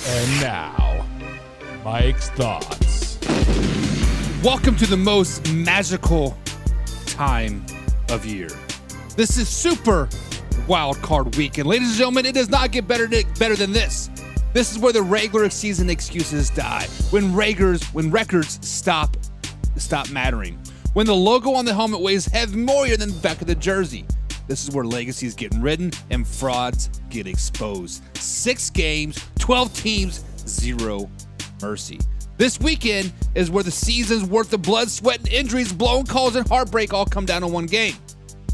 And now, Mike's thoughts. Welcome to the most magical time of year. This is Super Wildcard Weekend. Ladies and gentlemen, it does not get better than this. This is where the regular season excuses die. When records stop mattering. When the logo on the helmet weighs heavier than the back of the jersey. This is where legacies get written and frauds get exposed. 6 games, 12 teams, 0 mercy. This weekend is where the season's worth of blood, sweat, and injuries, blown calls, and heartbreak all come down to one game.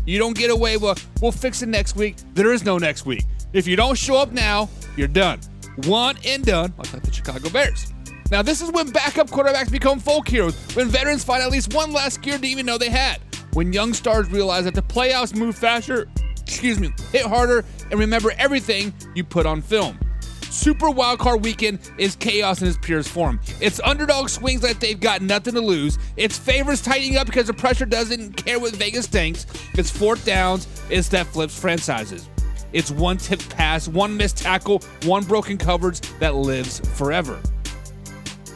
You don't get away with, we'll fix it next week. There is no next week. If you don't show up now, you're done. One and done, like the Chicago Bears. Now, this is when backup quarterbacks become folk heroes, when veterans find at least one last gear they even know they had, when young stars realize that the playoffs move faster, hit harder, and remember everything you put on film. Super Wildcard Weekend is chaos in its purest form. It's underdog swings like they've got nothing to lose. It's favorites tightening up because the pressure doesn't care what Vegas thinks. It's fourth downs. It's that flips franchises. It's one tipped pass, one missed tackle, one broken coverage that lives forever.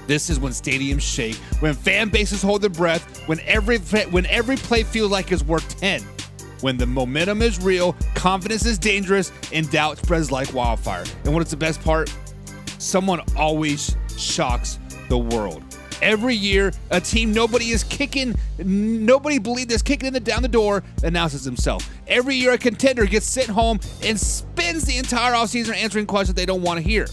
This is when stadiums shake, when fan bases hold their breath, when every play feels like it's worth 10. When the momentum is real, confidence is dangerous, and doubt spreads like wildfire. And what's the best part? Someone always shocks the world. Every year, a team nobody believed is kicking down the door announces himself. Every year, a contender gets sent home and spends the entire offseason answering questions they don't want to hear.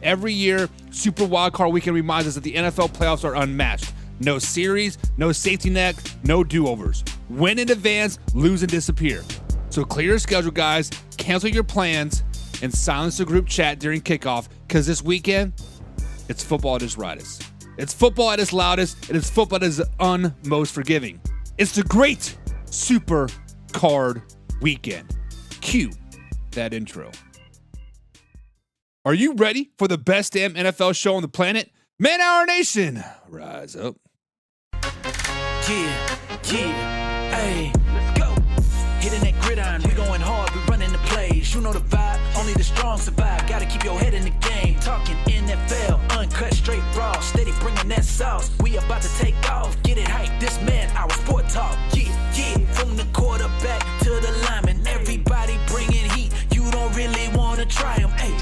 Every year, Super Wildcard Weekend reminds us that the NFL playoffs are unmatched. No series, no safety net, no do-overs. Win in advance, lose and disappear. So clear your schedule, guys, cancel your plans, and silence the group chat during kickoff, because this weekend, it's football at its rightest. It's football at its loudest, and it's football at its most forgiving. It's the great Super Card Weekend. Cue that intro. Are you ready for the best damn NFL show on the planet? Man Hour Nation, rise up. Yeah, ayy, let's go. Hitting that gridiron, we going hard, we running the plays. You know the vibe, only the strong survive. Gotta keep your head in the game. Talking NFL, uncut, straight raw. Steady bringing that sauce. We about to take off, get it hype. This man, our sport talk. Yeah, from the quarterback to the lineman. Everybody bringing heat. You don't really wanna try them. Hey,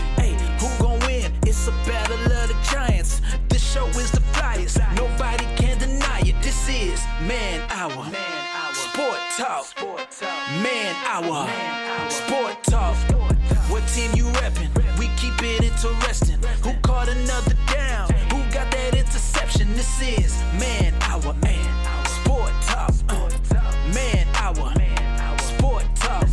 who gon' win? It's a battle of the giants. This show is the flyest. Nobody can deny it. This is Man Hour. Sport Talk. Man Hour. Sport Talk. What team you reppin'? We keep it interesting. Who caught another down? Who got that interception? This is Man Hour. Sport Talk. Man Hour. Sport Talk.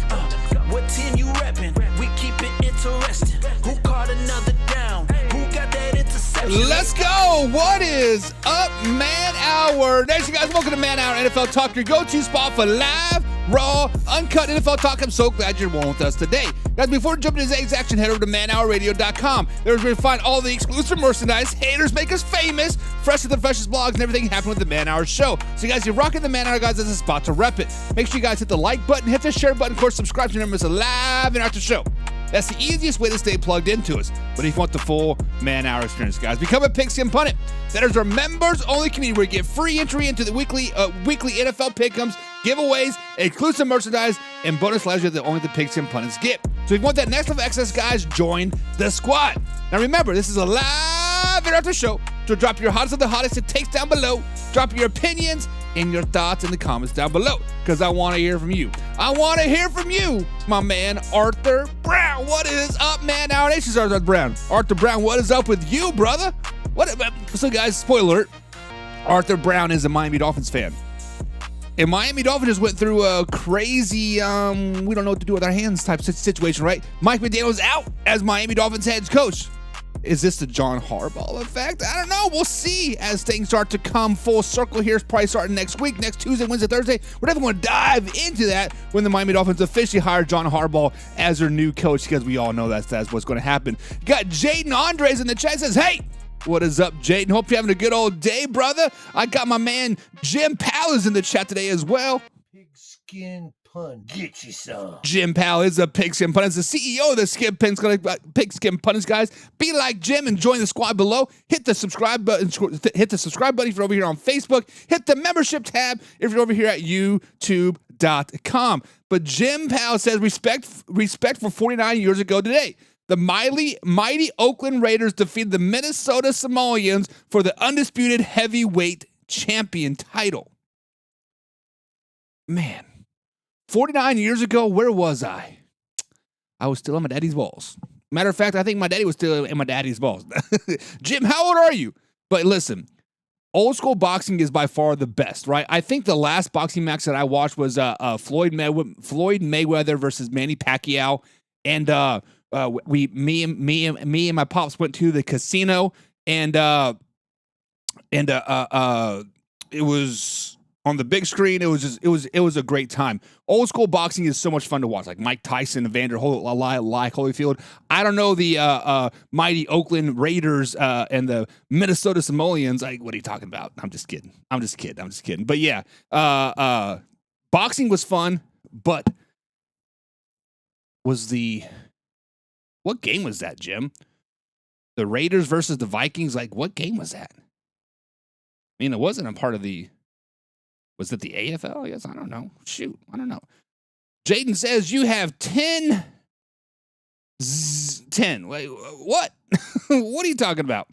What team you reppin'? We keep it interesting. Who caught another down? Who got that interception? Let's go. What is up, Man Hour Nation, guys? Welcome to Man Hour NFL Talk, your go-to spot for live, raw, uncut NFL talk. I'm so glad you're with us today. Guys, before jumping into today's action, head over to manhourradio.com. There's where you find all the exclusive merchandise, haters make us famous, fresh with the freshest blogs, and everything happening with the Man Hour show. So, guys, you're rocking the Man Hour, guys. That's a spot to rep it. Make sure you guys hit the like button, hit the share button, of course, subscribe so you never miss a live and after show. That's the easiest way to stay plugged into us. But if you want the full Man Hour experience, guys, become a Pigskin Pundit. That is our members-only community where you get free entry into the weekly NFL pick'ems, giveaways, exclusive merchandise, and bonus lives that only the Pigskin Pundits get. So if you want that next level access, guys, join the squad. Now remember, this is a live interactive show, so drop your hottest of the hottest and takes down below. Drop your opinions and your thoughts in the comments down below, because I want to hear from you. I want to hear from you, my man, Arthur Brown. What is up, Man Hour Nation? Arthur Brown. Arthur Brown, what is up with you, brother? So, guys, spoiler alert, Arthur Brown is a Miami Dolphins fan. And Miami Dolphins just went through a crazy, we don't know what to do with our hands type situation, right? Mike McDaniel's out as Miami Dolphins head coach. Is this the John Harbaugh effect? I don't know. We'll see as things start to come full circle here. It's probably starting next week, next Tuesday, Wednesday, Thursday. We're definitely going to dive into that when the Miami Dolphins officially hire John Harbaugh as their new coach, because we all know that's what's going to happen. You got Jaden Andres in the chat. Says, hey, what is up, Jaden? Hope you're having a good old day, brother. I got my man Jim Powers in the chat today as well. Pigskin Get you some. Jim Powell is a Pigskin Pundits, the CEO of the Pigskin Pundits, guys. Be like Jim and join the squad below. Hit the subscribe button. Hit the subscribe button if you're over here on Facebook. Hit the membership tab if you're over here at YouTube.com. But Jim Powell says respect for 49 years ago today. The mighty Oakland Raiders defeated the Minnesota Samoans for the undisputed heavyweight champion title. Man, 49 years ago, where was I? I was still on my daddy's balls. Matter of fact, I think my daddy was still in my daddy's balls. Jim, how old are you? But listen, old school boxing is by far the best, right? I think the last boxing match that I watched was Floyd Mayweather versus Manny Pacquiao, and me and my pops went to the casino, and it was on the big screen. It was a great time. Old school boxing is so much fun to watch, like Mike Tyson and Vander Holyfield. I don't know the mighty Oakland Raiders and the Minnesota Samoans. Like, what are you talking about? I'm just kidding. But yeah, boxing was fun, but what game was that, Jim? The Raiders versus the Vikings? Like, what game was that? I mean, it wasn't a part of the... Was it the AFL? I guess. I don't know. Shoot. I don't know. Jaden says you have 10. 10. Wait, what? What are you talking about?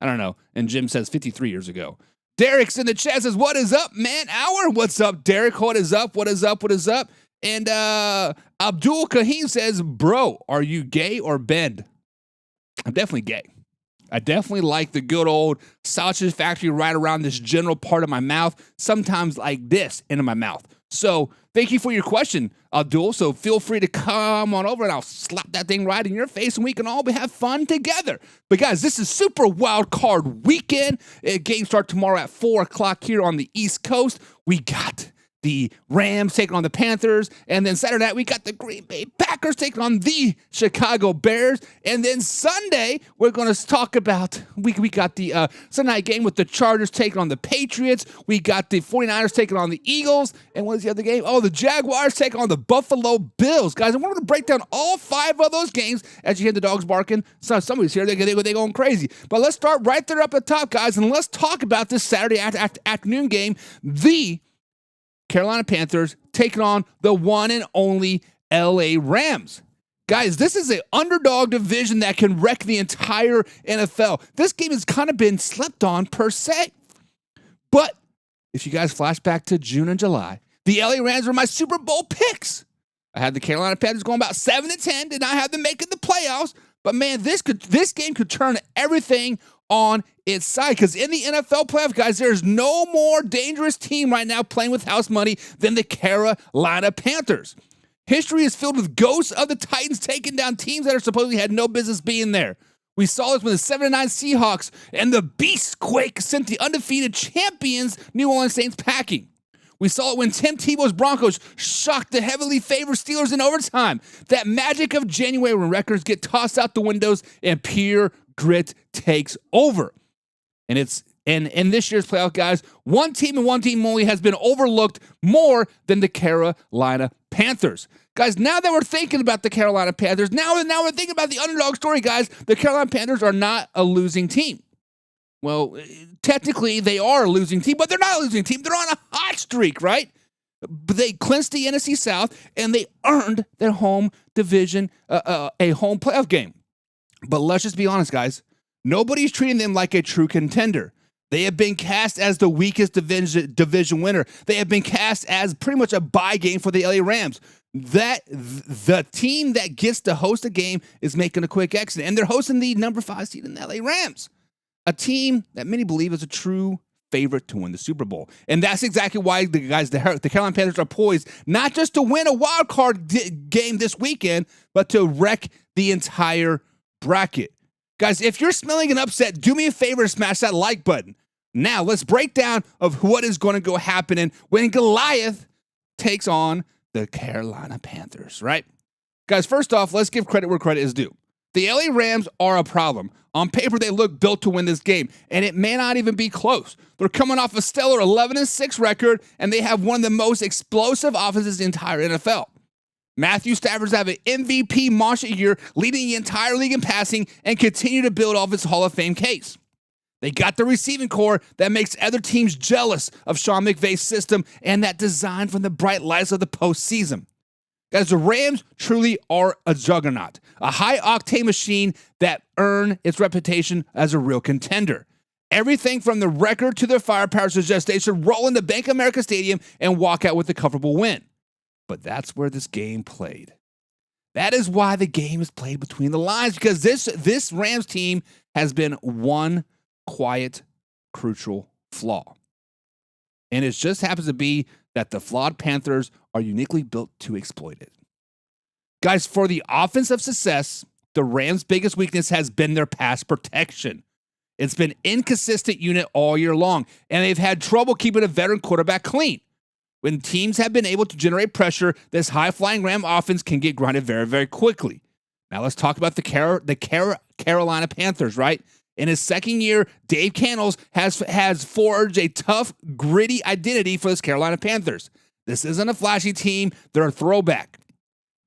I don't know. And Jim says 53 years ago. Derek's in the chat says, what is up, man? Hour? What's up, Derek? What is up? What is up? What is up? And Abdul Kahim says, bro, are you gay or bend? I'm definitely gay. I definitely like the good old sausage factory right around this general part of my mouth, sometimes like this into my mouth. So thank you for your question, Abdul. So feel free to come on over and I'll slap that thing right in your face and we can all have fun together. But guys, this is Super Wildcard weekend. Games start tomorrow at 4 o'clock here on the East Coast. We got the Rams taking on the Panthers, and then Saturday night we got the Green Bay Packers taking on the Chicago Bears, and then Sunday we're going to talk about we got the Sunday night game with the Chargers taking on the Patriots. We got the 49ers taking on the Eagles, and what is the other game? Oh, the Jaguars taking on the Buffalo Bills. Guys, I wanted to break down all 5 of those games. As you hear the dogs barking, so somebody's here, they're going crazy. But let's start right there up at the top, guys, and let's talk about this Saturday afternoon game, the Carolina Panthers taking on the one and only LA Rams. Guys, this is an underdog division that can wreck the entire NFL. This game has kind of been slept on per se. But if you guys flash back to June and July, the LA Rams were my Super Bowl picks. I had the Carolina Panthers going about 7-10, did not have them making the playoffs. But man, this game could turn everything on its side, because in the NFL playoff, guys, there's no more dangerous team right now playing with house money than the Carolina Panthers. History is filled with ghosts of the Titans taking down teams that are supposedly had no business being there. We saw this when the 7-9 Seahawks and the Beastquake sent the undefeated champions New Orleans Saints packing. We saw it when Tim Tebow's Broncos shocked the heavily favored Steelers in overtime. That magic of January when records get tossed out the windows and pure grit takes over. And in this year's playoff, guys, one team and one team only has been overlooked more than the Carolina Panthers. Guys, now that we're thinking about the Carolina Panthers, now we're thinking about the underdog story, guys. The Carolina Panthers are not a losing team. Well, technically, they are a losing team, but they're not a losing team. They're on a hot streak, right? They clinched the NFC South, and they earned their home division, a home playoff game. But let's just be honest, guys. Nobody's treating them like a true contender. They have been cast as the weakest division winner. They have been cast as pretty much a bye game for the LA Rams. The team that gets to host a game is making a quick exit, and they're hosting the number 5 seed in the LA Rams, a team that many believe is a true favorite to win the Super Bowl. And that's exactly why the Carolina Panthers are poised not just to win a wild card game this weekend, but to wreck the entire bracket. Guys, if you're smelling an upset, do me a favor and smash that like button. Now, let's break down of what is going to go happening when Goliath takes on the Carolina Panthers, right? Guys, first off, let's give credit where credit is due. The LA Rams are a problem. On paper, they look built to win this game, and it may not even be close. They're coming off a stellar 11-6 record, and they have one of the most explosive offenses in the entire NFL. Matthew Stafford's have an MVP monster year, leading the entire league in passing, and continue to build off his Hall of Fame case. They got the receiving core that makes other teams jealous of Sean McVay's system and that design from the bright lights of the postseason. Guys, the Rams truly are a juggernaut, a high-octane machine that earned its reputation as a real contender. Everything from the record to their firepower suggests they should roll into Bank of America Stadium and walk out with a comfortable win. But that's where this game played. That is why the game is played between the lines, because this Rams team has been one quiet, crucial flaw. And it just happens to be that the flawed Panthers are uniquely built to exploit it. Guys, for the offensive success, the Rams' biggest weakness has been their pass protection. It's been inconsistent unit all year long, and they've had trouble keeping a veteran quarterback clean. When teams have been able to generate pressure, this high-flying Ram offense can get grounded very, very quickly. Now let's talk about the Carolina Panthers, right? In his second year, Dave Cannells has forged a tough, gritty identity for this Carolina Panthers. This isn't a flashy team. They're a throwback.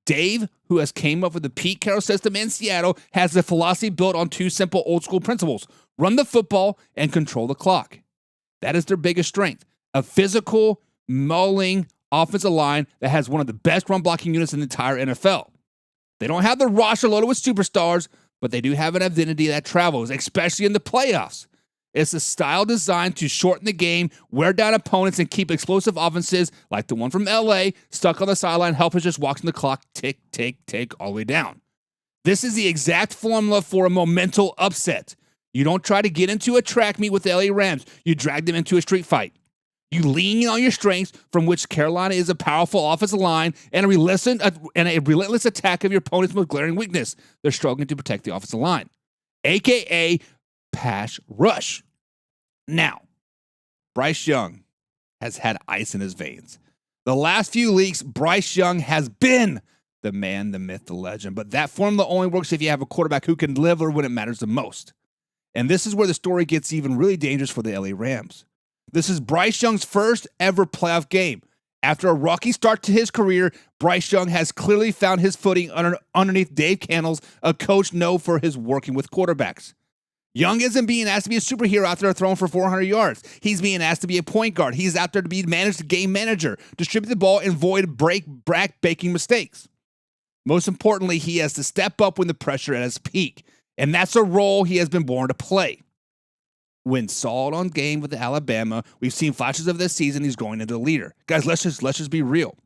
Dave, who has came up with the Pete Carroll system in Seattle, has a philosophy built on two simple old-school principles: run the football and control the clock. That is their biggest strength. A physical, mauling offensive line that has one of the best run-blocking units in the entire NFL. They don't have the roster loaded with superstars, but they do have an identity that travels, especially in the playoffs. It's a style designed to shorten the game, wear down opponents, and keep explosive offenses like the one from LA stuck on the sideline, helping just watching the clock tick, tick, tick all the way down. This is the exact formula for a momental upset. You don't try to get into a track meet with the LA Rams. You drag them into a street fight. You lean on your strengths, from which Carolina is a powerful offensive line and a relentless attack of your opponent's most glaring weakness. They're struggling to protect the offensive line, a.k.a. pass rush. Now, Bryce Young has had ice in his veins. The last few weeks, Bryce Young has been the man, the myth, the legend. But that formula only works if you have a quarterback who can deliver when it matters the most. And this is where the story gets even really dangerous for the LA Rams. This is Bryce Young's first ever playoff game. After a rocky start to his career, Bryce Young has clearly found his footing underneath Dave Cannells, a coach known for his working with quarterbacks. Young isn't being asked to be a superhero out there throwing for 400 yards. He's being asked to be a point guard. He's out there to be managed game manager, distribute the ball, and avoid back-breaking mistakes. Most importantly, he has to step up when the pressure at its peak, and that's a role he has been born to play. When Saul on game with Alabama, we've seen flashes of this season. He's going into the leader. Guys, let's just be real.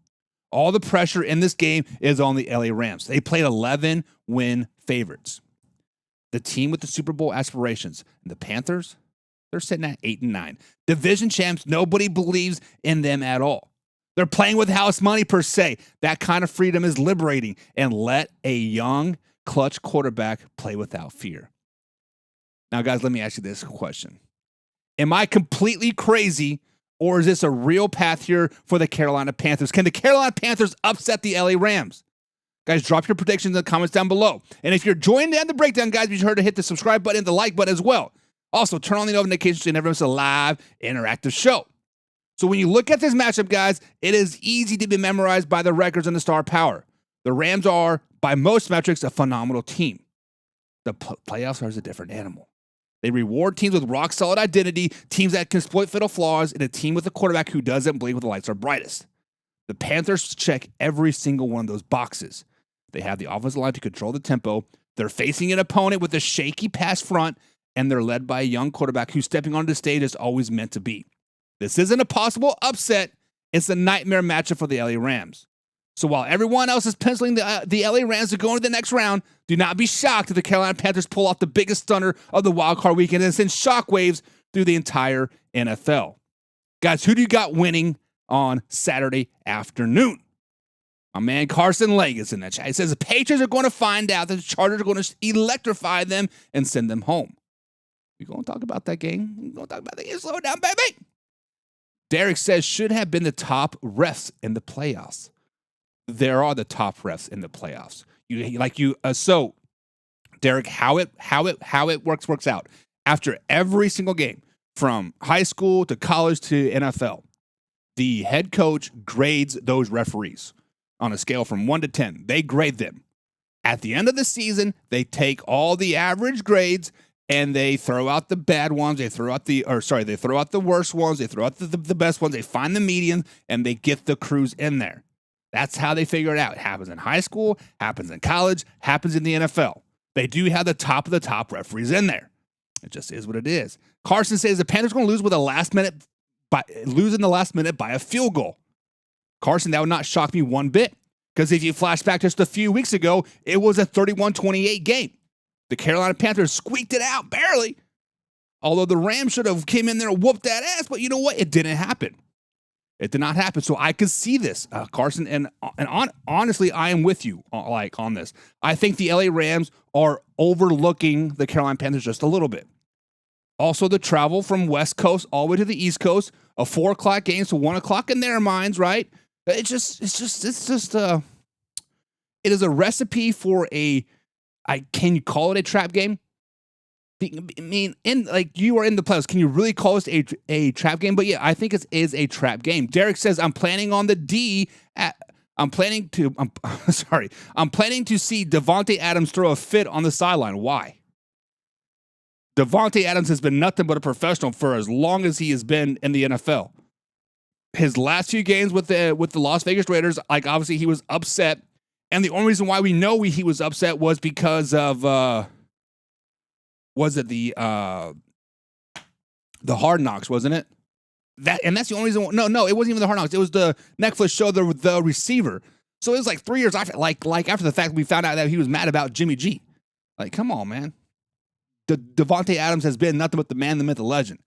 All the pressure in this game is on the LA Rams. They played 11-win favorites. The team with the Super Bowl aspirations. And the Panthers, they're sitting at 8-9. Division champs, nobody believes in them at all. They're playing with house money per se. That kind of freedom is liberating. And let a young, clutch quarterback play without fear. Now, guys, let me ask you this question. Am I completely crazy, or is this a real path here for the Carolina Panthers? Can the Carolina Panthers upset the LA Rams? Guys, drop your predictions in the comments down below. And if you're joining in the breakdown, guys, be sure to hit the subscribe button and the like button as well. Also, turn on the notifications so you never miss a live, interactive show. So when you look at this matchup, guys, it is easy to be memorized by the records and the star power. The Rams are, by most metrics, a phenomenal team. The playoffs are a different animal. They reward teams with rock-solid identity, teams that can exploit fatal flaws, and a team with a quarterback who doesn't blink when the lights are brightest. The Panthers check every single one of those boxes. They have the offensive line to control the tempo. They're facing an opponent with a shaky pass front, and they're led by a young quarterback who's stepping onto the stage as always meant to be. This isn't a possible upset. It's a nightmare matchup for the LA Rams. So while everyone else is penciling the LA Rams to go into the next round, do not be shocked if the Carolina Panthers pull off the biggest stunner of the wildcard weekend and send shockwaves through the entire NFL. Guys, who do you got winning on Saturday afternoon? My man Carson Legg is in that chat. He says the Patriots are going to find out that the Chargers are going to electrify them and send them home. We're going to talk about that game. We're going to talk about that game. Slow it down, baby. Derek says should have been the top refs in the playoffs. There are the top refs in the playoffs. So Derek, how it works out. After every single game, from high school to college to NFL. The head coach grades those referees on a scale from 1 to 10. They grade them. At the end of the season, they take all the average grades and they throw out the bad ones. They throw out the worst ones. They throw out the best ones. They find the median and they get the crews in there. That's how they figure it out. It happens in high school, happens in college, happens in the NFL. They do have the top of the top referees in there. It just is what it is. Carson says the Panthers are going to lose in the last minute by a field goal. Carson, that would not shock me one bit. Because if you flash back just a few weeks ago, it was a 31-28 game. The Carolina Panthers squeaked it out barely. Although the Rams should have came in there and whooped that ass, but you know what? It didn't happen. It did not happen. So I could see this, Carson, and honestly, I am with you on this. I think the LA Rams are overlooking the Carolina Panthers just a little bit. Also, the travel from West Coast all the way to the East Coast, a 4 o'clock game, so 1 o'clock in their minds, right? It is a recipe for can you call it a trap game? I mean, you are in the playoffs. Can you really call this a trap game? But yeah, I think it is a trap game. Derek says, I'm planning to see Davante Adams throw a fit on the sideline. Why? Davante Adams has been nothing but a professional for as long as he has been in the NFL. His last few games with the Las Vegas Raiders, obviously he was upset. And the only reason why we know he was upset was because of the Hard Knocks, wasn't it? That's the only reason. No, it wasn't even the Hard Knocks. It was the Netflix show, the Receiver. So it was 3 years after, after the fact, we found out that he was mad about Jimmy G. Come on, man. Davante Adams has been nothing but the man, the myth, the legend.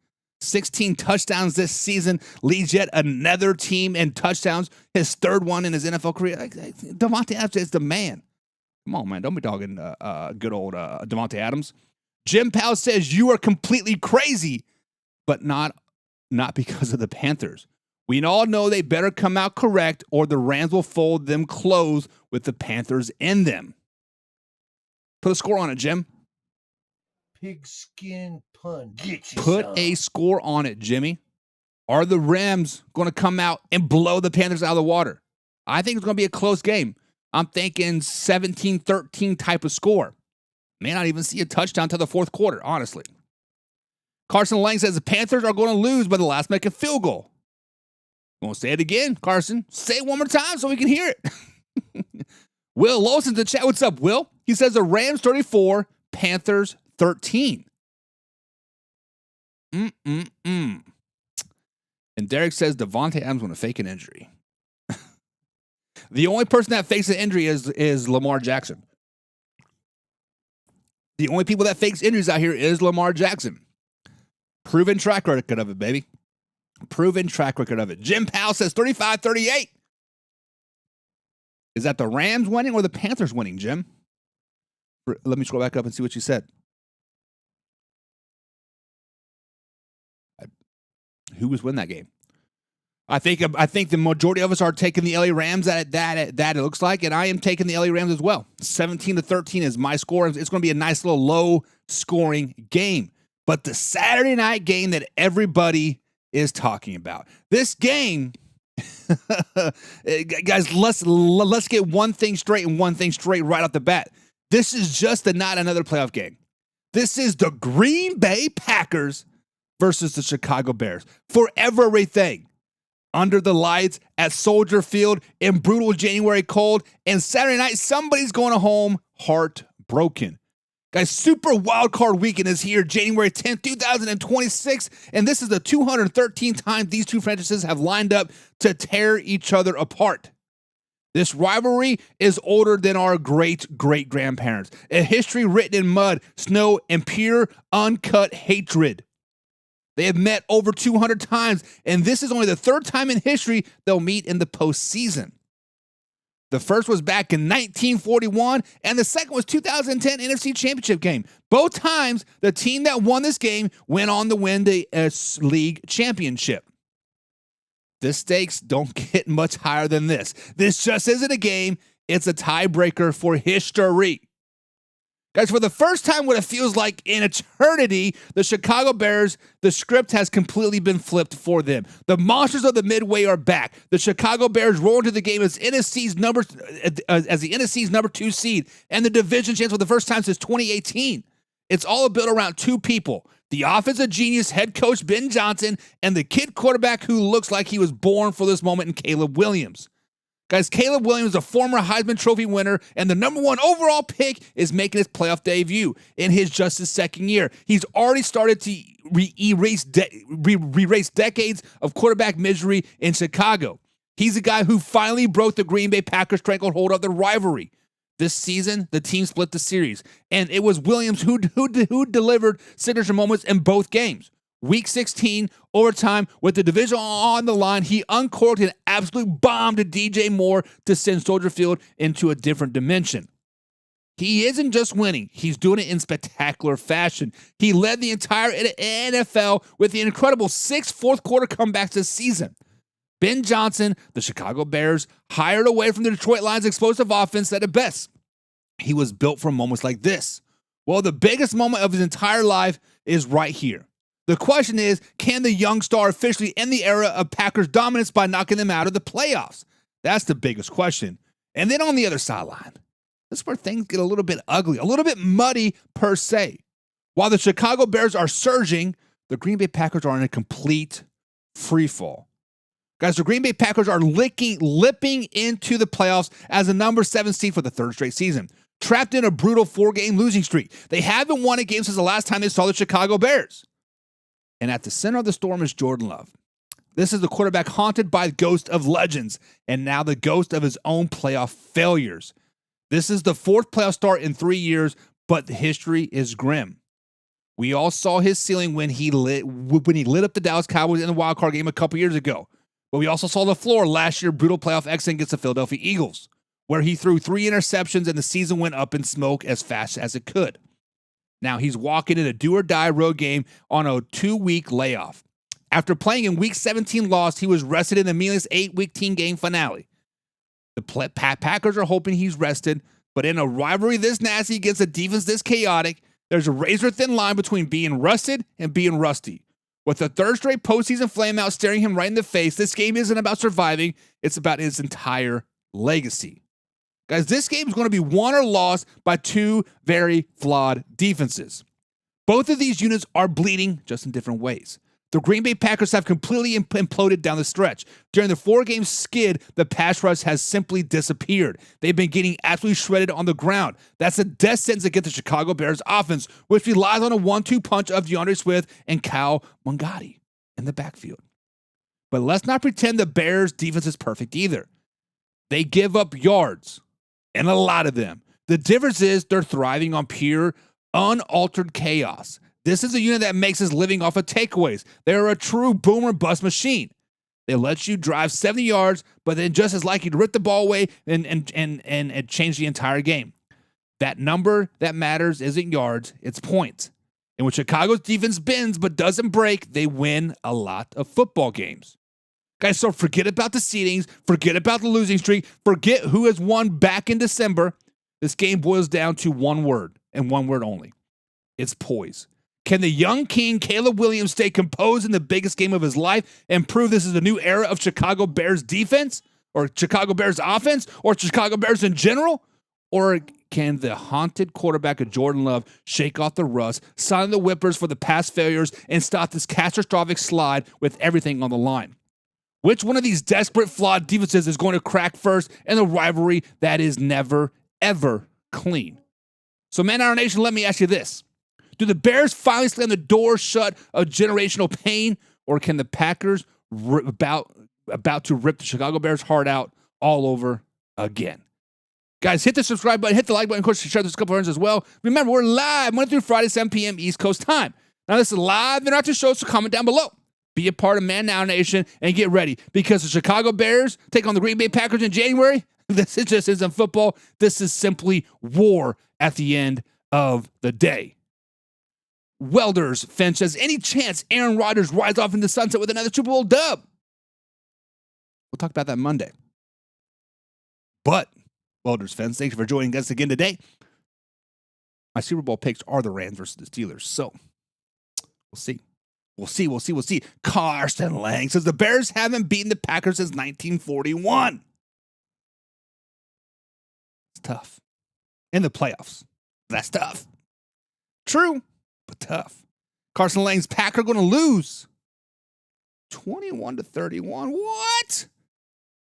16 touchdowns this season, leads yet another team in touchdowns, his third one in his NFL career. Davante Adams is the man. Come on, man. Don't be dogging good old Davante Adams. Jim Powell says you are completely crazy, but not because of the Panthers. We all know they better come out correct or the Rams will fold them close with the Panthers in them. Put a score on it, Jim. Pigskin pun. Get you Put some. a score on it, Jimmy. Are the Rams going to come out and blow the Panthers out of the water? I think it's going to be a close game. I'm thinking 17-13 type of score. May not even see a touchdown till the fourth quarter, honestly. Carson Lang says the Panthers are going to lose by the last minute field goal. I'm going to say it again, Carson. Say it one more time so we can hear it. Will Lawson's in the chat. What's up, Will? He says the Rams 34, Panthers 13. And Derek says Davante Adams going to fake an injury. The only person that fakes an injury is Lamar Jackson. The only people that fakes injuries out here is Lamar Jackson. Proven track record of it, baby. Proven track record of it. Jim Powell says 35-38. Is that the Rams winning or the Panthers winning, Jim? Let me scroll back up and see what you said. Who was winning that game? I think the majority of us are taking the LA Rams that it looks like, and I am taking the LA Rams as well. 17-13 is my score. It's going to be a nice little low-scoring game. But the Saturday night game that everybody is talking about. This game, guys, let's get one thing straight and one thing straight right off the bat. This is just not another playoff game. This is the Green Bay Packers versus the Chicago Bears for everything. Under the lights at Soldier Field in brutal January cold, and Saturday night somebody's going home heartbroken. Guys, Super Wildcard Weekend is here, January 10th, 2026, and this is the 213th time these two franchises have lined up to tear each other apart. This rivalry is older than our great-great-grandparents, a history written in mud, snow, and pure, uncut hatred. They have met over 200 times, and this is only the third time in history they'll meet in the postseason. The first was back in 1941, and the second was 2010 NFC Championship game. Both times, the team that won this game went on to win the league championship. The stakes don't get much higher than this. This just isn't a game. It's a tiebreaker for history. Guys, for the first time, what it feels like in eternity, the Chicago Bears, the script has completely been flipped for them. The monsters of the Midway are back. The Chicago Bears roll into the game as the NFC's number 2 seed and the division champs for the first time since 2018. It's all built around 2 people: the offensive genius head coach Ben Johnson and the kid quarterback who looks like he was born for this moment in Caleb Williams. Guys, Caleb Williams, a former Heisman Trophy winner and the number 1 overall pick, is making his playoff debut in his just his second year. He's already started to erase decades of quarterback misery in Chicago. He's a guy who finally broke the Green Bay Packers' stranglehold of the rivalry. This season, the team split the series, and it was Williams who delivered signature moments in both games. Week 16, overtime, with the division on the line, he uncorked an absolute bomb to DJ Moore to send Soldier Field into a different dimension. He isn't just winning, he's doing it in spectacular fashion. He led the entire NFL with the incredible 6 fourth-quarter comebacks this season. Ben Johnson, the Chicago Bears, hired away from the Detroit Lions' explosive offense at best. He was built for moments like this. Well, the biggest moment of his entire life is right here. The question is, can the young star officially end the era of Packers dominance by knocking them out of the playoffs? That's the biggest question. And then on the other sideline, this is where things get a little bit ugly, a little bit muddy per se. While the Chicago Bears are surging, the Green Bay Packers are in a complete freefall. Guys, the Green Bay Packers are lipping into the playoffs as the number 7 seed for the 3rd straight season, trapped in a brutal 4-game losing streak. They haven't won a game since the last time they saw the Chicago Bears. And at the center of the storm is Jordan Love. This is the quarterback haunted by the ghost of legends and now the ghost of his own playoff failures. This is the 4th playoff start in 3 years, but the history is grim. We all saw his ceiling when he lit up the Dallas Cowboys in the Wildcard game a couple years ago. But we also saw the floor last year, brutal playoff exit against the Philadelphia Eagles, where he threw 3 interceptions and the season went up in smoke as fast as it could. Now he's walking in a do-or-die road game on a 2-week layoff. After playing in Week 17 loss, he was rested in the meaningless 8-week team game finale. The Packers are hoping he's rested, but in a rivalry this nasty against a defense this chaotic, there's a razor-thin line between being rusted and being rusty. With the 3rd straight postseason flameout staring him right in the face, this game isn't about surviving, it's about his entire legacy. Guys, this game is going to be won or lost by 2 very flawed defenses. Both of these units are bleeding, just in different ways. The Green Bay Packers have completely imploded down the stretch. During the 4-game skid, the pass rush has simply disappeared. They've been getting absolutely shredded on the ground. That's a death sentence against the Chicago Bears offense, which relies on a 1-2 punch of DeAndre Swift and Kyle Mungati in the backfield. But let's not pretend the Bears' defense is perfect either. They give up yards, and a lot of them. The difference is they're thriving on pure, unaltered chaos. This is a unit that makes his living off of takeaways. They're a true boomer bust machine. They let you drive 70 yards, but then just as likely to rip the ball away and change the entire game. That number that matters isn't yards, it's points. And when Chicago's defense bends but doesn't break, they win a lot of football games. Guys, so forget about the seedings, forget about the losing streak, forget who has won back in December. This game boils down to one word, and one word only. It's poise. Can the young king, Caleb Williams, stay composed in the biggest game of his life and prove this is a new era of Chicago Bears defense, or Chicago Bears offense, or Chicago Bears in general? Or can the haunted quarterback of Jordan Love shake off the rust, sign the whippers for the past failures, and stop this catastrophic slide with everything on the line? Which one of these desperate, flawed defenses is going to crack first in a rivalry that is never, ever clean? So, Man Our Nation, let me ask you this. Do the Bears finally slam the door shut of generational pain, or can the Packers about to rip the Chicago Bears' heart out all over again? Guys, hit the subscribe button, hit the like button, of course, share this with a couple friends as well. Remember, we're live Monday through Friday, 7 p.m. East Coast time. Now, this is live. They're not to show, so comment down below. Be a part of Man Now Nation and get ready, because the Chicago Bears take on the Green Bay Packers in January. This just isn't football. This is simply war at the end of the day. Welders Finch says, any chance Aaron Rodgers rides off in the sunset with another Super Bowl dub? We'll talk about that Monday. But, Welders Finch, thanks for joining us again today. my Super Bowl picks are the Rams versus the Steelers. So we'll see. We'll see. Carson Lang says the Bears haven't beaten the Packers since 1941. It's tough. In the playoffs. That's tough. True, but tough. Carson Lang's Packers are going to lose 21-31.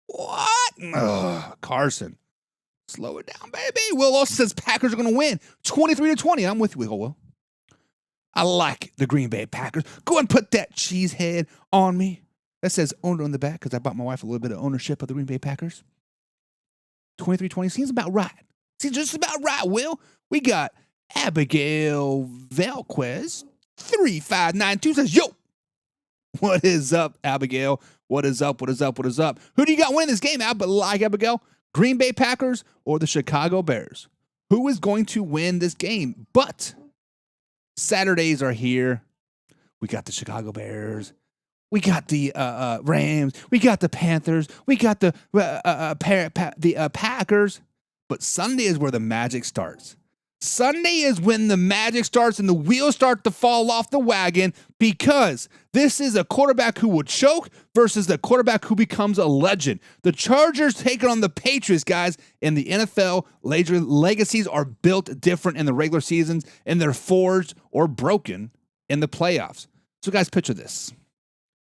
What? Ugh, Carson. Slow it down, baby. Will also says Packers are going to win 23-20. I'm with you, Will. I like the Green Bay Packers. Go and put that cheese head on me. That says owner on the back because I bought my wife a little bit of ownership of the Green Bay Packers. 23-20 seems about right. Seems just about right, Will. We got Abigail Velquez, 3592 says, yo, what is up, Abigail? What is up? Who do you got winning this game, Abigail? Green Bay Packers or the Chicago Bears? Who is going to win this game? But Saturdays are here. We got the Chicago Bears. We got the Rams. We got the Panthers. We got the Packers. But Sunday is where the magic starts. Sunday is when the magic starts and the wheels start to fall off the wagon because this is a quarterback who will choke versus the quarterback who becomes a legend. The Chargers taking on the Patriots, guys. In the NFL, legacies are built different in the regular seasons, and they're forged or broken in the playoffs. So, guys, picture this.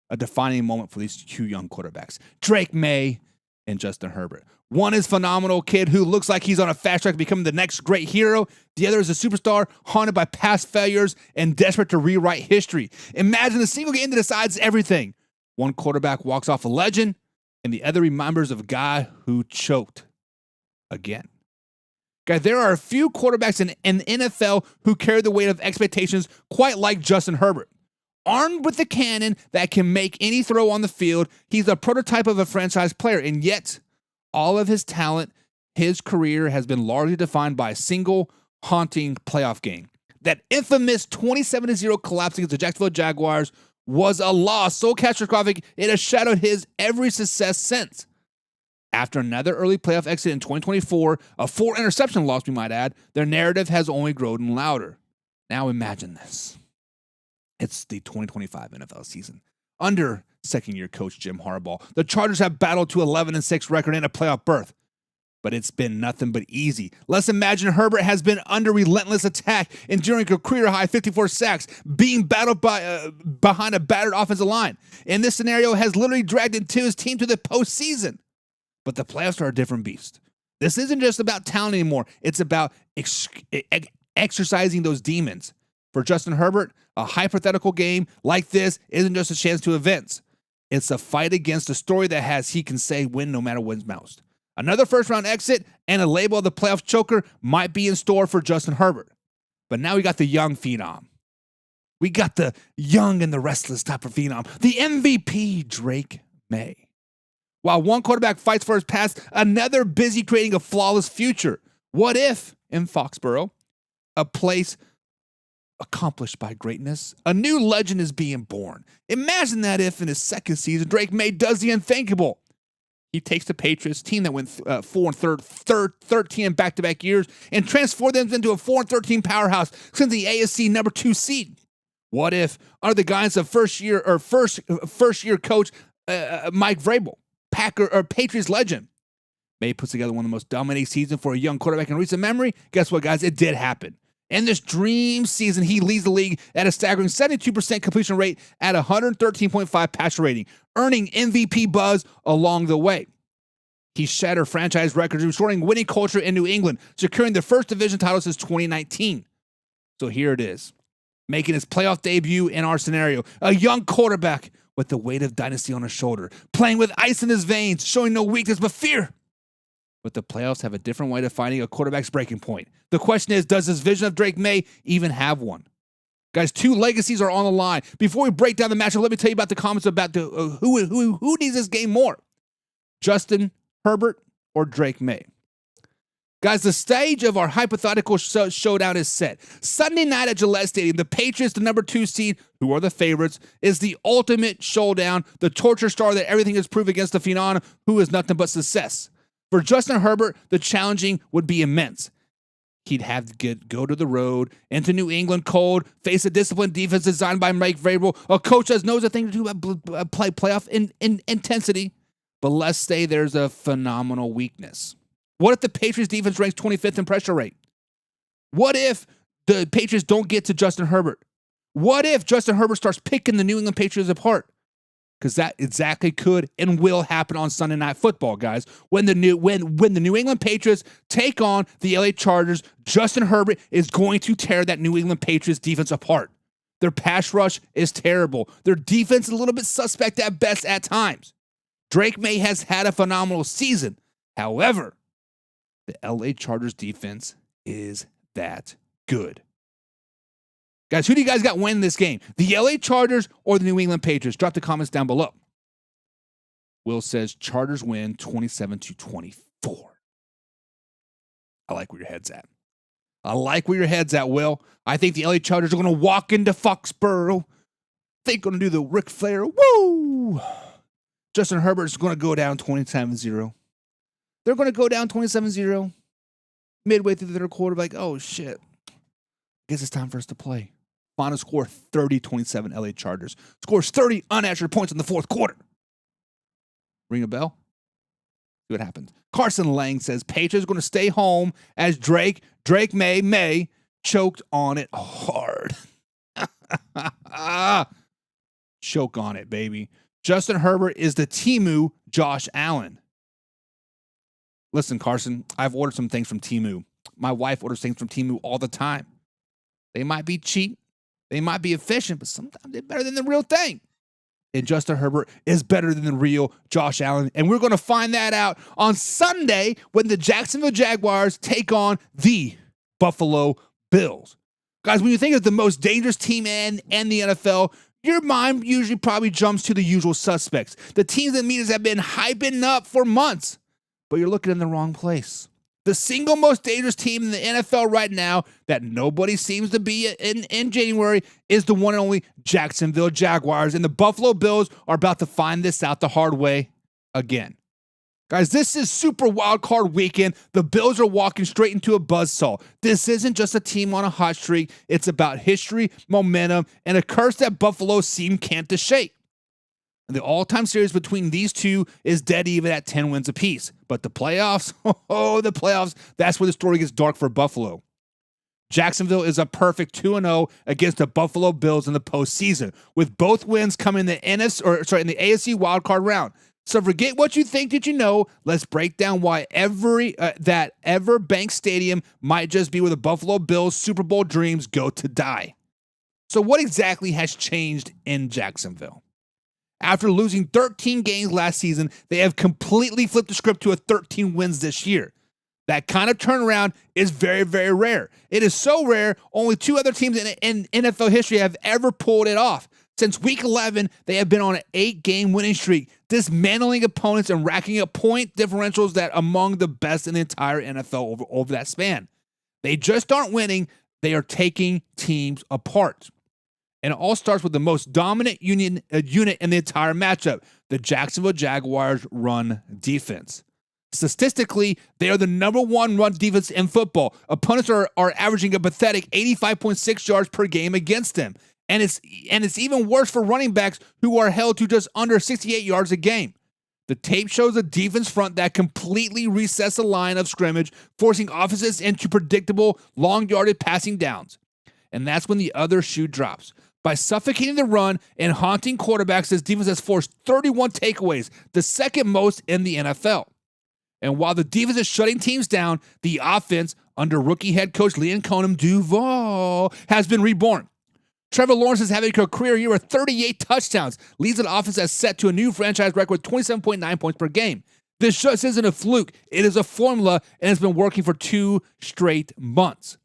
A defining moment for these two young quarterbacks, Drake Maye and Justin Herbert. One is phenomenal kid who looks like he's on a fast track to become the next great hero. The other is a superstar haunted by past failures and desperate to rewrite history. Imagine a single game that decides everything. One quarterback walks off a legend, and the other remembers of a guy who choked again. Guys, there are a few quarterbacks in the NFL who carry the weight of expectations quite like Justin Herbert. Armed with a cannon that can make any throw on the field, he's a prototype of a franchise player, and yet all of his talent, his career has been largely defined by a single haunting playoff game. That infamous 27-0 collapse against the Jacksonville Jaguars was a loss so catastrophic it has shadowed his every success since. After another early playoff exit in 2024, a 4-interception loss, we might add, their narrative has only grown louder. Now imagine this. It's the 2025 NFL season. Under second-year coach Jim Harbaugh, the Chargers have battled to 11-6 record and a playoff berth. But it's been nothing but easy. Let's imagine Herbert has been under relentless attack, enduring a career-high 54 sacks, being battled behind a battered offensive line. And this scenario has literally dragged into his team to the postseason. But the playoffs are a different beast. This isn't just about talent anymore. It's about exercising those demons. For Justin Herbert, a hypothetical game like this isn't just a chance to advance. It's a fight against a story that has he can say win no matter when's moused. Another first-round exit and a label of the playoff choker might be in store for Justin Herbert. But now we got the young phenom. We got the young and the restless type of phenom. The MVP, Drake Maye. While one quarterback fights for his past, another busy creating a flawless future. What if, in Foxborough, a place accomplished by greatness, a new legend is being born? Imagine that if in his second season, Drake Maye does the unthinkable. He takes the Patriots, team that went 4-13 in back-to-back years, and transforms them into a 4-13 powerhouse since the AFC number 2 seed. What if, under the guidance of first year coach Mike Vrabel, Patriots legend, Maye puts together one of the most dominating seasons for a young quarterback in recent memory? Guess what, guys? It did happen. In this dream season, he leads the league at a staggering 72% completion rate at 113.5 passer rating, earning MVP buzz along the way. He shattered franchise records, restoring winning culture in New England, securing the first division title since 2019. So here it is, making his playoff debut in our scenario. A young quarterback with the weight of dynasty on his shoulder, playing with ice in his veins, showing no weakness but fear. But the playoffs have a different way of finding a quarterback's breaking point. The question is, does this vision of Drake Maye even have one? Guys, 2 legacies are on the line. Before we break down the matchup, let me tell you about the comments about who needs this game more. Justin Herbert or Drake Maye? Guys, the stage of our hypothetical showdown is set. Sunday night at Gillette Stadium, the Patriots, the number 2 seed, who are the favorites, is the ultimate showdown, the torture star that everything is proved against the phenom, who is nothing but success. For Justin Herbert, the challenging would be immense. he'd have to go to the road, into New England cold, face a disciplined defense designed by Mike Vrabel, a coach that knows a thing to do about playoff intensity. But let's say there's a phenomenal weakness. What if the Patriots defense ranks 25th in pressure rate? What if the Patriots don't get to Justin Herbert? What if Justin Herbert starts picking the New England Patriots apart? Because that exactly could and will happen on Sunday Night Football, guys. When the New England Patriots take on the LA Chargers, Justin Herbert is going to tear that New England Patriots defense apart. Their pass rush is terrible. Their defense is a little bit suspect at best at times. Drake Maye has had a phenomenal season. However, the LA Chargers defense is that good. Guys, who do you guys got winning this game? The LA Chargers or the New England Patriots? Drop the comments down below. Will says Chargers win 27-24. I like where your head's at. Will. I think the LA Chargers are going to walk into Foxborough. They're going to do the Ric Flair. Woo! Justin Herbert is going to go down 27-0. They're going to go down 27-0. Midway through the third quarter, like, oh, shit. Guess it's time for us to play. Final score 30-27 LA Chargers. Scores 30 unanswered points in the fourth quarter. Ring a bell? See what happens. Carson Lang says Patriots going to stay home as Drake Maye choked on it hard. Choke on it, baby. Justin Herbert is the Temu Josh Allen. Listen, Carson, I've ordered some things from Temu. My wife orders things from Temu all the time. They might be cheap. They might be efficient, but sometimes they're better than the real thing. And Justin Herbert is better than the real Josh Allen. And we're going to find that out on Sunday when the Jacksonville Jaguars take on the Buffalo Bills. Guys, when you think of the most dangerous team in the NFL, your mind usually probably jumps to the usual suspects. The teams that media have been hyping up for months. But you're looking in the wrong place. The single most dangerous team in the NFL right now that nobody seems to be in January is the one and only Jacksonville Jaguars. And the Buffalo Bills are about to find this out the hard way again. Guys, this is Super Wildcard weekend. The Bills are walking straight into a buzzsaw. This isn't just a team on a hot streak. It's about history, momentum, and a curse that Buffalo can't shake. The all-time series between these two is dead even at 10 wins apiece. But the playoffs, the playoffs, that's where the story gets dark for Buffalo. Jacksonville is a perfect 2-0 against the Buffalo Bills in the postseason, with both wins coming in the AFC wildcard round. So forget what you think that you know. Let's break down why that Everbank Stadium might just be where the Buffalo Bills Super Bowl dreams go to die. So what exactly has changed in Jacksonville? After losing 13 games last season, they have completely flipped the script to 13 wins this year. That kind of turnaround is very, very rare. It is so rare, only two other teams in NFL history have ever pulled it off. Since week 11, they have been on an 8-game winning streak, dismantling opponents and racking up point differentials that among the best in the entire NFL over that span. They just aren't winning. They are taking teams apart. And it all starts with the most dominant unit in the entire matchup, the Jacksonville Jaguars run defense. Statistically, they are the number one run defense in football. Opponents are averaging a pathetic 85.6 yards per game against them. And it's even worse for running backs who are held to just under 68 yards a game. The tape shows a defense front that completely resets the line of scrimmage, forcing offenses into predictable, long-yarded passing downs. And that's when the other shoe drops. By suffocating the run and haunting quarterbacks, this defense has forced 31 takeaways, the second most in the NFL. And while the defense is shutting teams down, the offense, under rookie head coach Liam Duval, has been reborn. Trevor Lawrence is having a career year with 38 touchdowns, leads the offense as set to a new franchise record with 27.9 points per game. This just isn't a fluke. It is a formula, and it's been working for 2 straight months.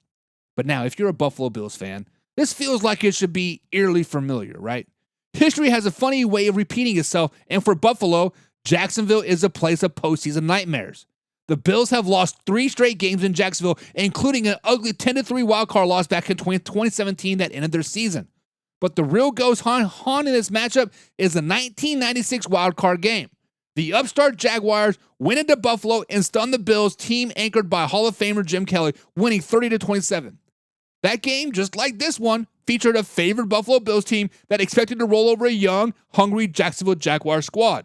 But now, if you're a Buffalo Bills fan, this feels like it should be eerily familiar, right? History has a funny way of repeating itself, and for Buffalo, Jacksonville is a place of postseason nightmares. The Bills have lost 3 straight games in Jacksonville, including an ugly 10-3 wildcard loss back in 2017 that ended their season. But the real ghost haunting this matchup is the 1996 wildcard game. The upstart Jaguars went into Buffalo and stunned the Bills, team anchored by Hall of Famer Jim Kelly, winning 30-27. That game, just like this one, featured a favored Buffalo Bills team that expected to roll over a young, hungry Jacksonville Jaguars squad.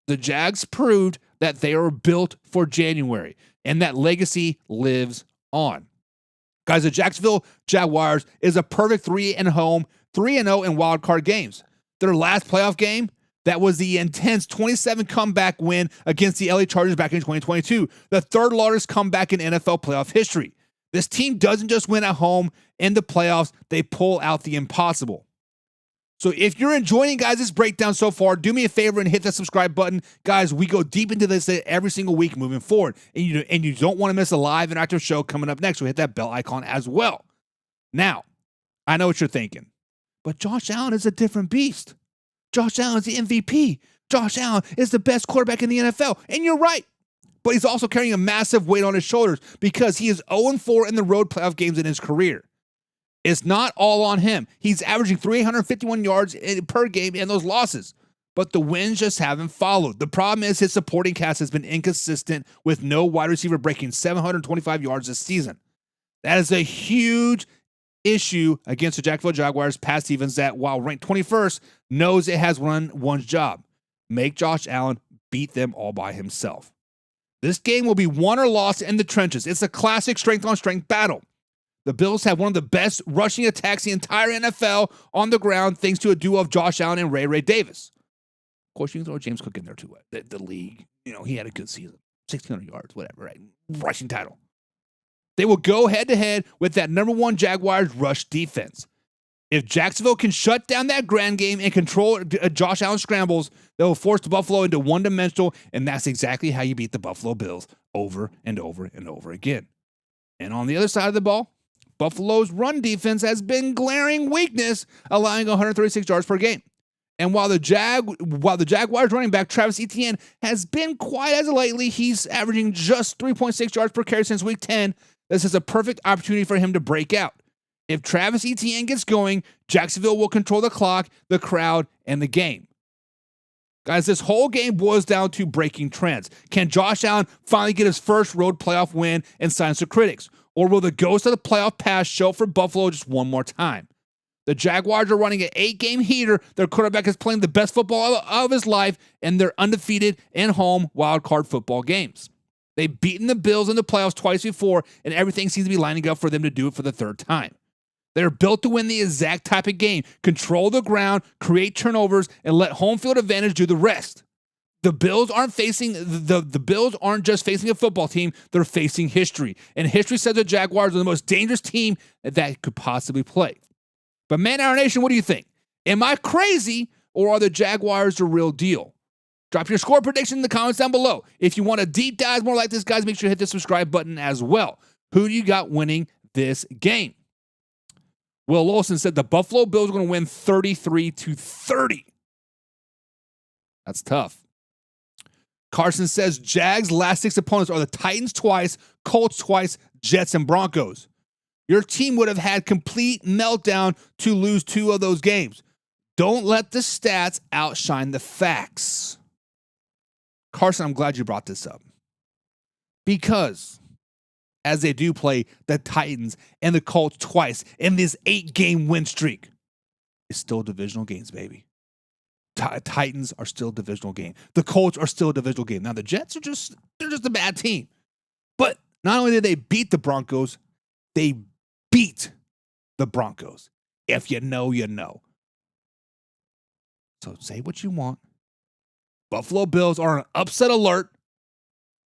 The Jags proved that they are built for January, and that legacy lives on. Guys, the Jacksonville Jaguars is a perfect 3-0 in wild card games. Their last playoff game, that was the intense 27 comeback win against the LA Chargers back in 2022, the third largest comeback in NFL playoff history. This team doesn't just win at home in the playoffs, they pull out the impossible. So if you're enjoying, guys, this breakdown so far, do me a favor and hit that subscribe button. Guys, we go deep into this every single week moving forward. And you don't want to miss a live interactive show coming up next. So hit that bell icon as well. Now, I know what you're thinking, but Josh Allen is a different beast. Josh Allen is the MVP. Josh Allen is the best quarterback in the NFL. And you're right. But he's also carrying a massive weight on his shoulders because he is 0-4 in the road playoff games in his career. It's not all on him. He's averaging 351 yards per game in those losses, but the wins just haven't followed. The problem is his supporting cast has been inconsistent with no wide receiver breaking 725 yards this season. That is a huge issue against the Jacksonville Jaguars pass defense that, while ranked 21st, knows it has one's job. Make Josh Allen beat them all by himself. This game will be won or lost in the trenches. It's a classic strength-on-strength battle. The Bills have one of the best rushing attacks in the entire NFL on the ground thanks to a duo of Josh Allen and Ray Davis. Of course, you can throw James Cook in there too. The league, he had a good season. 1,600 yards, whatever, right? Rushing title. They will go head-to-head with that number one Jaguars rush defense. If Jacksonville can shut down that ground game and control Josh Allen scrambles, they will force the Buffalo into one-dimensional, and that's exactly how you beat the Buffalo Bills over and over and over again. And on the other side of the ball, Buffalo's run defense has been glaring weakness, allowing 136 yards per game. And while the Jaguars running back Travis Etienne has been quiet as of lately, he's averaging just 3.6 yards per carry since week 10. This is a perfect opportunity for him to break out. If Travis Etienne gets going, Jacksonville will control the clock, the crowd, and the game. Guys, this whole game boils down to breaking trends. Can Josh Allen finally get his first road playoff win and silence the critics? Or will the ghost of the playoff past show for Buffalo just one more time? The Jaguars are running an 8-game heater. Their quarterback is playing the best football of his life, and they're undefeated in home wildcard football games. They've beaten the Bills in the playoffs twice before, and everything seems to be lining up for them to do it for the third time. They're built to win the exact type of game, control the ground, create turnovers, and let home field advantage do the rest. The Bills aren't just facing a football team, they're facing history. And history says the Jaguars are the most dangerous team that could possibly play. But Man Hour Nation, what do you think? Am I crazy, or are the Jaguars the real deal? Drop your score prediction in the comments down below. If you want a deep dive more like this, guys, make sure to hit the subscribe button as well. Who do you got winning this game? Will Olsen said the Buffalo Bills are going to win 33-30. That's tough. Carson says Jags' last 6 opponents are the Titans twice, Colts twice, Jets, and Broncos. Your team would have had complete meltdown to lose 2 of those games. Don't let the stats outshine the facts. Carson, I'm glad you brought this up. Because as they do play the Titans and the Colts twice in this 8-game win streak, it's still divisional games, baby. Titans are still a divisional game. The Colts are still a divisional game. Now, the Jets are just a bad team. But not only did they beat the Broncos, they beat the Broncos. If you know, you know. So say what you want. Buffalo Bills are on upset alert.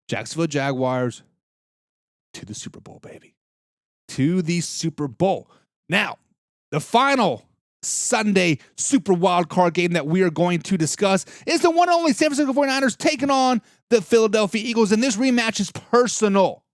Jacksonville Jaguars to the Super Bowl, baby. To the Super Bowl. Now, the final Sunday Super Wild Card game that we are going to discuss is the one and only San Francisco 49ers taking on the Philadelphia Eagles, and this rematch is personal.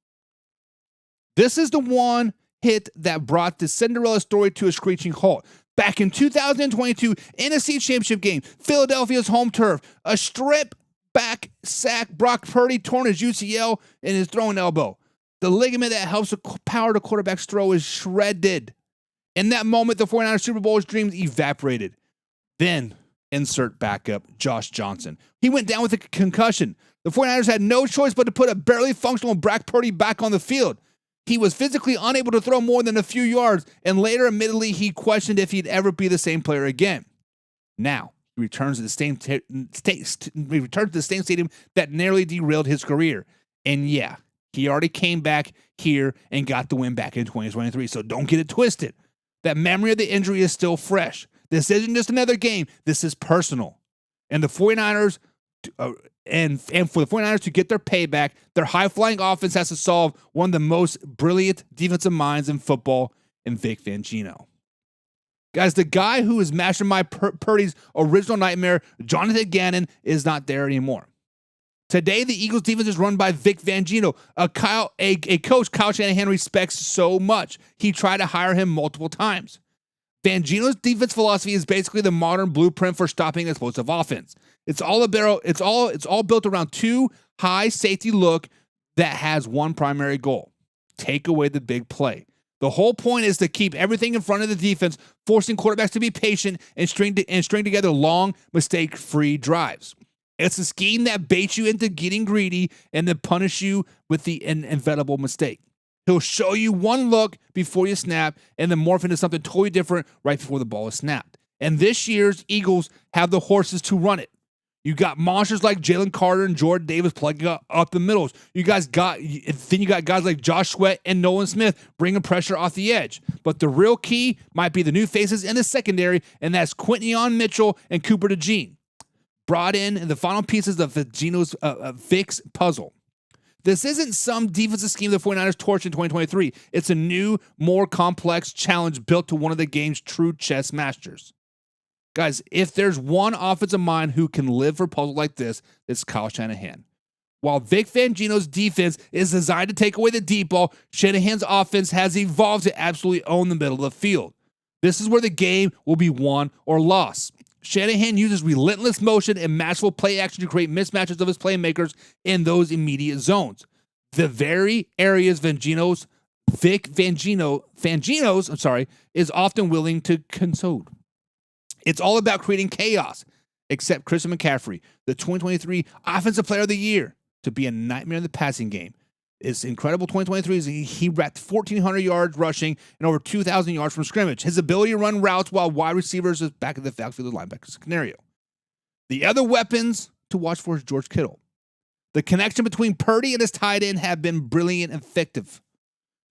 This is the one hit that brought the Cinderella story to a screeching halt. Back in 2022, NFC Championship game, Philadelphia's home turf, a strip back sack, Brock Purdy torn his UCL in his throwing elbow. The ligament that helps power the quarterback's throw is shredded. In that moment, the 49ers Super Bowl dreams evaporated. Then insert backup Josh Johnson. He went down with a concussion. The 49ers had no choice but to put a barely functional Brock Purdy back on the field. He was physically unable to throw more than a few yards, and later, admittedly, he questioned if he'd ever be the same player again. Now, he returns to the same stadium that narrowly derailed his career. And yeah, he already came back here and got the win back in 2023, so don't get it twisted. That memory of the injury is still fresh. This isn't just another game. This is personal. And the 49ers, and for the 49ers to get their payback, their high-flying offense has to solve one of the most brilliant defensive minds in football in Vic Fangio. Guys, the guy who is mastermind Purdy's original nightmare, Jonathan Gannon, is not there anymore. Today, the Eagles' defense is run by Vic Fangio, a coach Kyle Shanahan respects so much. He tried to hire him multiple times. Fangio's defense philosophy is basically the modern blueprint for stopping explosive offense. It's all built around two high safety look that has one primary goal: take away the big play. The whole point is to keep everything in front of the defense, forcing quarterbacks to be patient and string together long, mistake-free drives. It's a scheme that baits you into getting greedy and then punish you with the inevitable mistake. He'll show you one look before you snap and then morph into something totally different right before the ball is snapped. And this year's Eagles have the horses to run it. You got monsters like Jalen Carter and Jordan Davis plugging up the middles. You got guys like Josh Sweat and Nolan Smith bringing pressure off the edge. But the real key might be the new faces in the secondary, and that's Quinton Mitchell and Cooper DeJean, brought in the final pieces of Vic's puzzle. This isn't some defensive scheme the 49ers torched in 2023. It's a new, more complex challenge built to one of the game's true chess masters. Guys, if there's one offensive mind who can live for puzzles like this, it's Kyle Shanahan. While Vic Fangio's defense is designed to take away the deep ball, Shanahan's offense has evolved to absolutely own the middle of the field. This is where the game will be won or lost. Shanahan uses relentless motion and masterful play action to create mismatches of his playmakers in those immediate zones. The very areas Vic Fangio's is often willing to concede. It's all about creating chaos, except Christian McCaffrey, the 2023 Offensive Player of the Year, to be a nightmare in the passing game. It's incredible 2023 is he wrapped 1,400 yards rushing and over 2,000 yards from scrimmage. His ability to run routes while wide receivers is back in the backfield linebacker scenario. The other weapons to watch for is George Kittle. The connection between Purdy and his tight end have been brilliant and effective.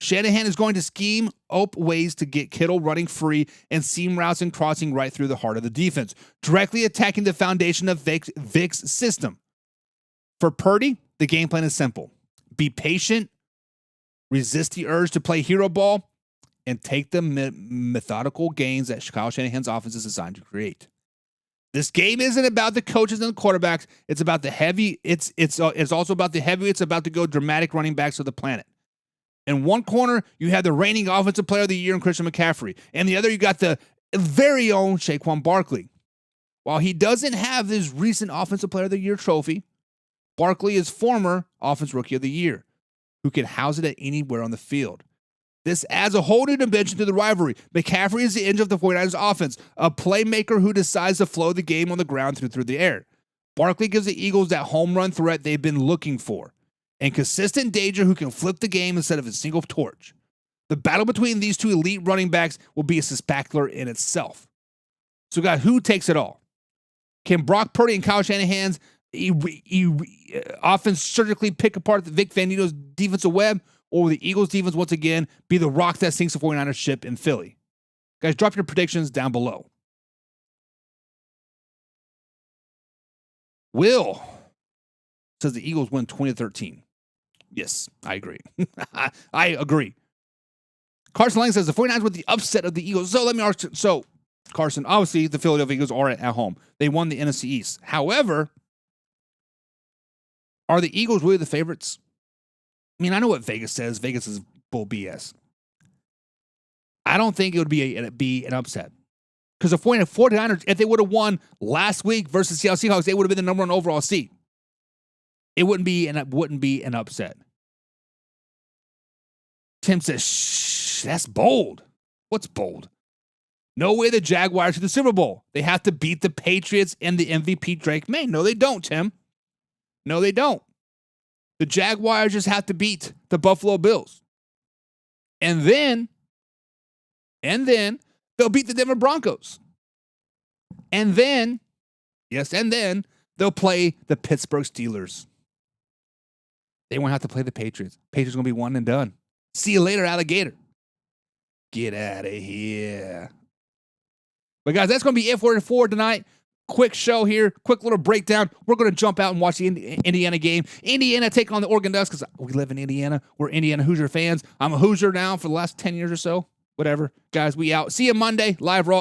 Shanahan is going to scheme up ways to get Kittle running free and seam routes and crossing right through the heart of the defense, directly attacking the foundation of Vic's system. For Purdy, the game plan is simple. Be patient, resist the urge to play hero ball, and take the methodical gains that Kyle Shanahan's offense is designed to create. This game isn't about the coaches and the quarterbacks. It's about the heavy. It's also about the heavy. It's about to go dramatic running backs of the planet. In one corner, you have the reigning offensive player of the year in Christian McCaffrey. And the other, you got the very own Saquon Barkley. While he doesn't have his recent offensive player of the year trophy, Barkley is former offensive rookie of the year, who can house it at anywhere on the field. This adds a whole new dimension to the rivalry. McCaffrey is the engine of the 49ers offense, a playmaker who decides to flow the game on the ground through the air. Barkley gives the Eagles that home run threat they've been looking for, and consistent danger who can flip the game instead of a single torch. The battle between these two elite running backs will be a spectacular in itself. So, guys, who takes it all? Can Brock Purdy and Kyle Shanahan's offense surgically pick apart the Vic Fangio's defensive web, or will the Eagles' defense once again be the rock that sinks the 49ers ship in Philly? Guys, drop your predictions down below. Will says the Eagles win 20-13. Yes, I agree. I agree. Carson Lang says the 49ers with the upset of the Eagles. So let me ask. So, Carson, obviously the Philadelphia Eagles are at home. They won the NFC East. However, are the Eagles really the favorites? I mean, I know what Vegas says. Vegas is bull BS. I don't think it would be an upset. Because the 49ers, if they would have won last week versus Seattle Seahawks, they would have been the number one overall seed. It wouldn't be an upset. Tim says, shh, that's bold. What's bold? No way the Jaguars to the Super Bowl. They have to beat the Patriots and the MVP Drake May. No, they don't, Tim. No, they don't. The Jaguars just have to beat the Buffalo Bills. And then they'll beat the Denver Broncos. And then they'll play the Pittsburgh Steelers. They won't have to play the Patriots. Patriots going to be one and done. See you later, alligator. Get out of here. But guys, that's going to be it for tonight. Quick show here. Quick little breakdown. We're going to jump out and watch the Indiana game. Indiana taking on the Oregon Ducks because we live in Indiana. We're Indiana Hoosier fans. I'm a Hoosier now for the last 10 years or so. Whatever. Guys, we out. See you Monday. Live Raw.